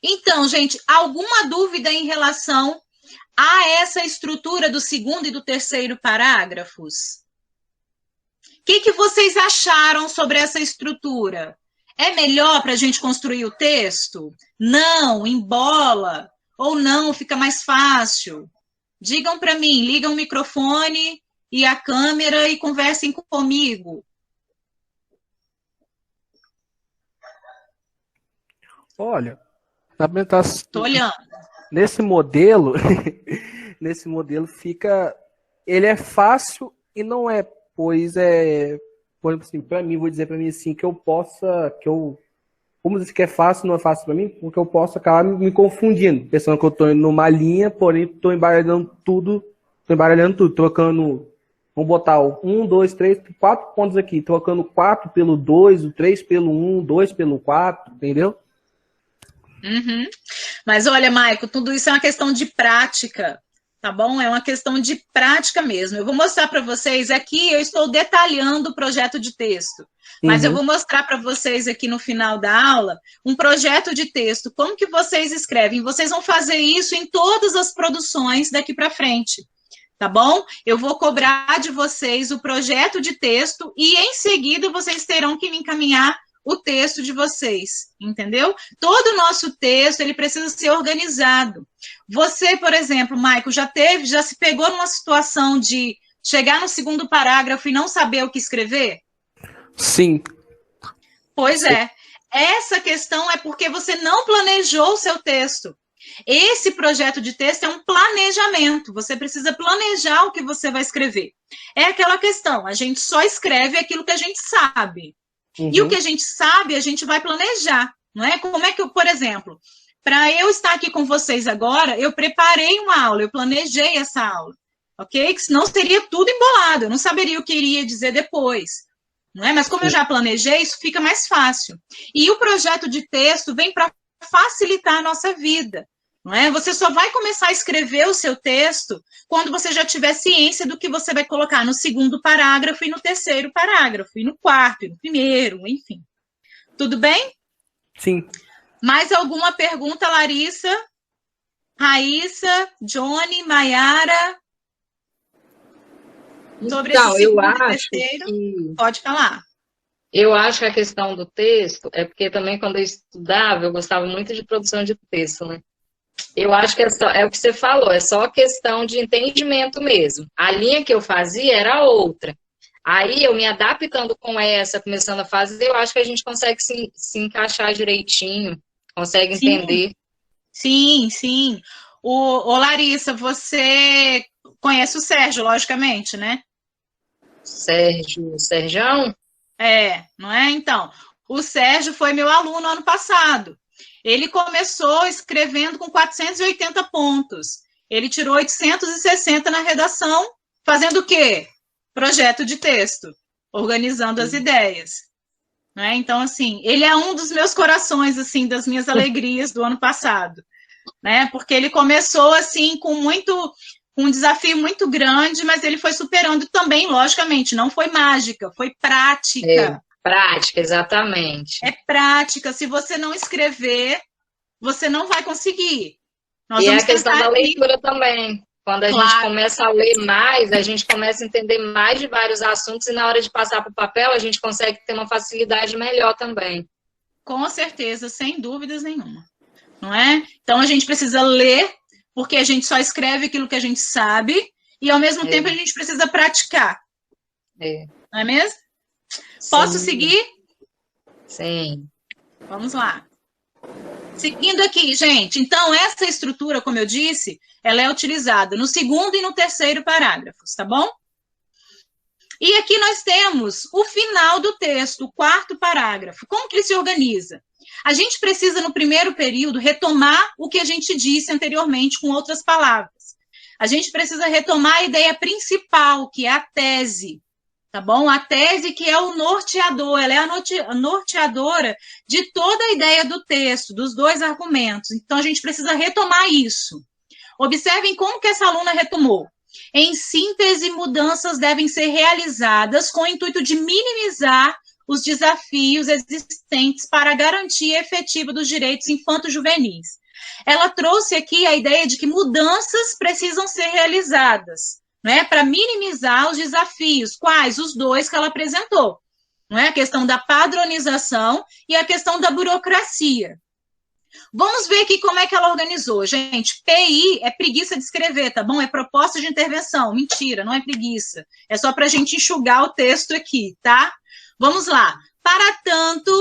Então, gente, alguma dúvida em relação a essa estrutura do segundo e do terceiro parágrafos? O que vocês acharam sobre essa estrutura? É melhor para a gente construir o texto? Não, embola. Ou não, fica mais fácil? Digam para mim, ligam o microfone e a câmera e conversem comigo. Olha, na apresentação, Estou olhando. nesse modelo, nesse modelo fica, ele é fácil e não é, pois é, por exemplo, assim, para mim, vou dizer para mim assim, como dizer que é fácil, não é fácil para mim, porque eu posso acabar me confundindo, pensando que eu estou indo numa linha, porém estou embaralhando tudo, trocando, vamos botar o 1, 2, 3, 4 pontos aqui, trocando 4 pelo 2, o 3 pelo 1, 2 pelo 4, entendeu? Uhum. Mas olha, Maico, tudo isso é uma questão de prática, tá bom? É uma questão de prática mesmo. Eu vou mostrar para vocês aqui, eu estou detalhando o projeto de texto, mas eu vou mostrar para vocês aqui no final da aula um projeto de texto, como que vocês escrevem. Vocês vão fazer isso em todas as produções daqui para frente, tá bom? Eu vou cobrar de vocês o projeto de texto e em seguida vocês terão que me encaminhar o texto de vocês, entendeu? Todo o nosso texto, ele precisa ser organizado. Você, por exemplo, Maico, já se pegou numa situação de chegar no segundo parágrafo e não saber o que escrever? Sim. Pois é. Essa questão é porque você não planejou o seu texto. Esse projeto de texto é um planejamento. Você precisa planejar o que você vai escrever. É aquela questão, a gente só escreve aquilo que a gente sabe. E o que a gente sabe, a gente vai planejar, não é? Como é que eu, por exemplo, para eu estar aqui com vocês agora, eu preparei uma aula, eu planejei essa aula, ok? Que senão seria tudo embolado, eu não saberia o que iria dizer depois, não é? Mas como eu já planejei, isso fica mais fácil. E o projeto de texto vem para facilitar a nossa vida, não é? Você só vai começar a escrever o seu texto quando você já tiver ciência do que você vai colocar no segundo parágrafo e no terceiro parágrafo, e no quarto, e no primeiro, enfim. Tudo bem? Sim. Mais alguma pergunta, Larissa? Raíssa, Johnny, Maiara? Sobre Então, esse segundo eu e acho terceiro? que Pode falar. eu acho que a questão do texto é porque também quando eu estudava, eu gostava muito de produção de texto, né? Eu acho que é o que você falou, é só questão de entendimento mesmo. A linha que eu fazia era outra. Aí eu me adaptando com essa, começando a fazer, eu acho que a gente consegue se encaixar direitinho, consegue entender. Sim, sim. Ô, Larissa, você conhece o Sérgio, logicamente, né? Serjão? É, não é? Então, o Sérgio foi meu aluno ano passado. Ele começou escrevendo com 480 pontos. Ele tirou 860 na redação, fazendo o quê? Projeto de texto, organizando as ideias. Não é? Então, assim, ele é um dos meus corações, assim, das minhas alegrias do ano passado, né? Porque ele começou, assim, com um desafio muito grande, mas ele foi superando também, logicamente, não foi mágica, foi prática. Prática, exatamente. É prática. Se você não escrever, você não vai conseguir. E é a questão da leitura também. Quando a gente começa a ler mais, a gente começa a entender mais de vários assuntos e na hora de passar para o papel, a gente consegue ter uma facilidade melhor também. Com certeza, sem dúvidas nenhuma. Não é? Então, a gente precisa ler, porque a gente só escreve aquilo que a gente sabe, e, ao mesmo tempo, a gente precisa praticar. Não é mesmo? Posso seguir? Sim. Vamos lá. Seguindo aqui, gente. Então, essa estrutura, como eu disse, ela é utilizada no segundo e no terceiro parágrafos, tá bom? E aqui nós temos o final do texto, o quarto parágrafo. Como que ele se organiza? A gente precisa, no primeiro período, retomar o que a gente disse anteriormente, com outras palavras. A gente precisa retomar a ideia principal, que é a tese. Tá bom? A tese que é o norteador, ela é a norteadora de toda a ideia do texto, dos dois argumentos. Então, a gente precisa retomar isso. Observem como que essa aluna retomou. Em síntese, mudanças devem ser realizadas com o intuito de minimizar os desafios existentes para a garantia efetiva dos direitos infanto-juvenis. Ela trouxe aqui a ideia de que mudanças precisam ser realizadas, né, para minimizar os desafios. Quais? Os dois que ela apresentou, né, a questão da padronização e a questão da burocracia. Vamos ver aqui como é que ela organizou. Gente, PI é preguiça de escrever, tá bom? É proposta de intervenção. Mentira, não é preguiça. É só para a gente enxugar o texto aqui, tá? Vamos lá. Para tanto,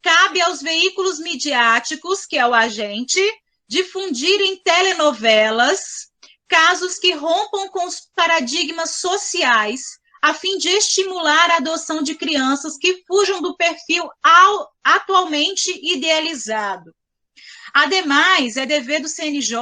cabe aos veículos midiáticos, que é o agente, difundir em telenovelas casos que rompam com os paradigmas sociais, a fim de estimular a adoção de crianças que fujam do perfil atualmente idealizado. Ademais, é dever do CNJ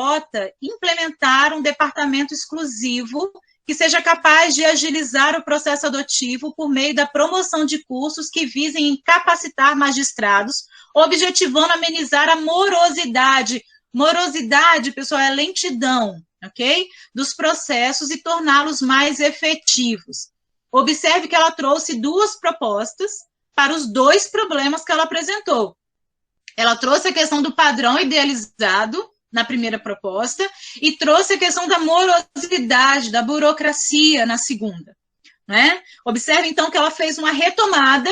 implementar um departamento exclusivo que seja capaz de agilizar o processo adotivo por meio da promoção de cursos que visem capacitar magistrados, objetivando amenizar a morosidade. Morosidade, pessoal, é lentidão, ok? Dos processos e torná-los mais efetivos. Observe que ela trouxe duas propostas para os dois problemas que ela apresentou. Ela trouxe a questão do padrão idealizado na primeira proposta e trouxe a questão da morosidade, da burocracia na segunda, né? Observe, então, que ela fez uma retomada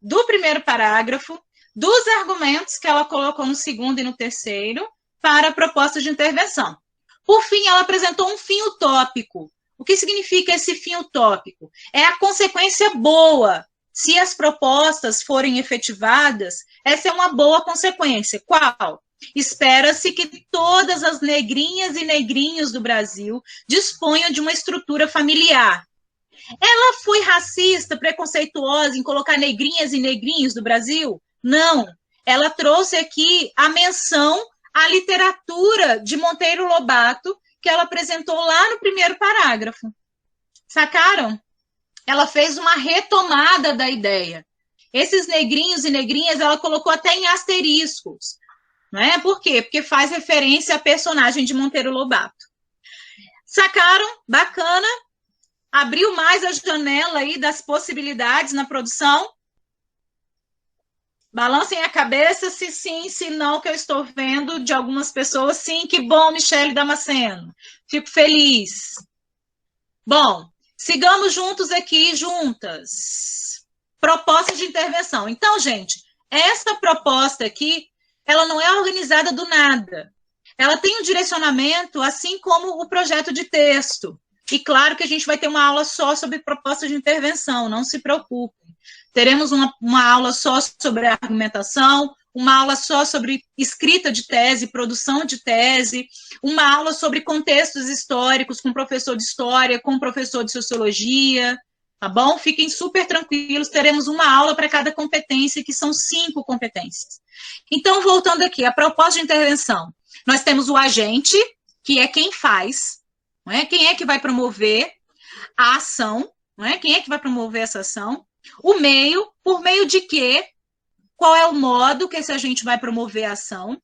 do primeiro parágrafo, dos argumentos que ela colocou no segundo e no terceiro para a proposta de intervenção. Por fim, ela apresentou um fim utópico. O que significa esse fim utópico? É a consequência boa. Se as propostas forem efetivadas, essa é uma boa consequência. Qual? Espera-se que todas as negrinhas e negrinhos do Brasil disponham de uma estrutura familiar. Ela foi racista, preconceituosa em colocar negrinhas e negrinhos do Brasil? Não. Ela trouxe aqui a menção à literatura de Monteiro Lobato, que ela apresentou lá no primeiro parágrafo. Sacaram? Ela fez uma retomada da ideia. Esses negrinhos e negrinhas, ela colocou até em asteriscos. Não é? Por quê? Porque faz referência à personagem de Monteiro Lobato. Sacaram? Bacana. Abriu mais a janela aí das possibilidades na produção. Balancem a cabeça se sim, se não, que eu estou vendo de algumas pessoas. Sim, que bom, Michele Damasceno. Fico feliz. Bom, sigamos juntos aqui, juntas. Proposta de intervenção. Então, gente, essa proposta aqui, ela não é organizada do nada. Ela tem um direcionamento, assim como o projeto de texto. E claro que a gente vai ter uma aula só sobre proposta de intervenção, não se preocupem. Teremos uma aula só sobre argumentação, uma aula só sobre escrita de tese, produção de tese, uma aula sobre contextos históricos com professor de história, com professor de sociologia, tá bom? Fiquem super tranquilos, teremos uma aula para cada competência, que são 5 competências. Então, voltando aqui, a proposta de intervenção. Nós temos o agente, que é quem faz, não é? Quem é que vai promover a ação, não é? Quem é que vai promover essa ação? O meio, por meio de quê? Qual é o modo que esse agente vai promover a ação?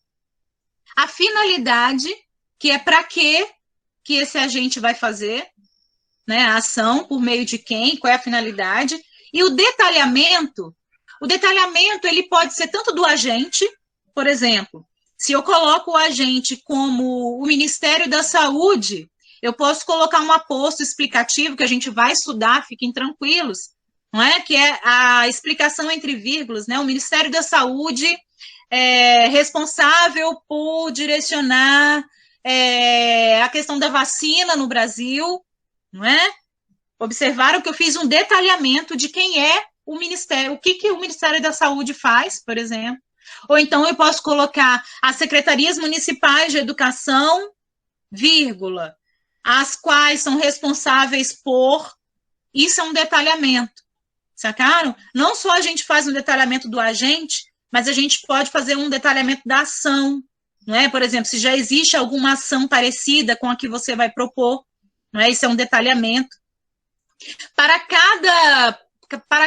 A finalidade, que é para quê que esse agente vai fazer, né, a ação, por meio de quem, qual é a finalidade? E o detalhamento ele pode ser tanto do agente, por exemplo, se eu coloco o agente como o Ministério da Saúde, eu posso colocar um aposto explicativo que a gente vai estudar, fiquem tranquilos, não é? Que é a explicação entre vírgulas, né? O Ministério da Saúde é responsável por direcionar a questão da vacina no Brasil, não é? Observaram que eu fiz um detalhamento de quem é o Ministério, o que o Ministério da Saúde faz, por exemplo. Ou então eu posso colocar as secretarias municipais de educação, vírgula, as quais são responsáveis por... Isso é um detalhamento, sacaram? Não só a gente faz um detalhamento do agente, mas a gente pode fazer um detalhamento da ação, não é? Por exemplo, se já existe alguma ação parecida com a que você vai propor, não é? Isso é um detalhamento. Para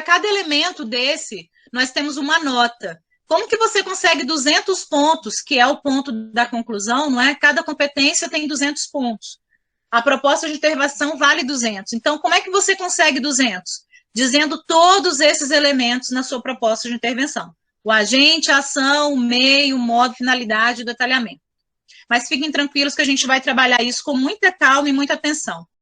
cada elemento desse, nós temos uma nota. Como que você consegue 200 pontos, que é o ponto da conclusão, não é? Cada competência tem 200 pontos. A proposta de intervenção vale 200. Então, como é que você consegue 200? dizendo todos esses elementos na sua proposta de intervenção. O agente, a ação, o meio, o modo, finalidade e o detalhamento. Mas fiquem tranquilos que a gente vai trabalhar isso com muita calma e muita atenção.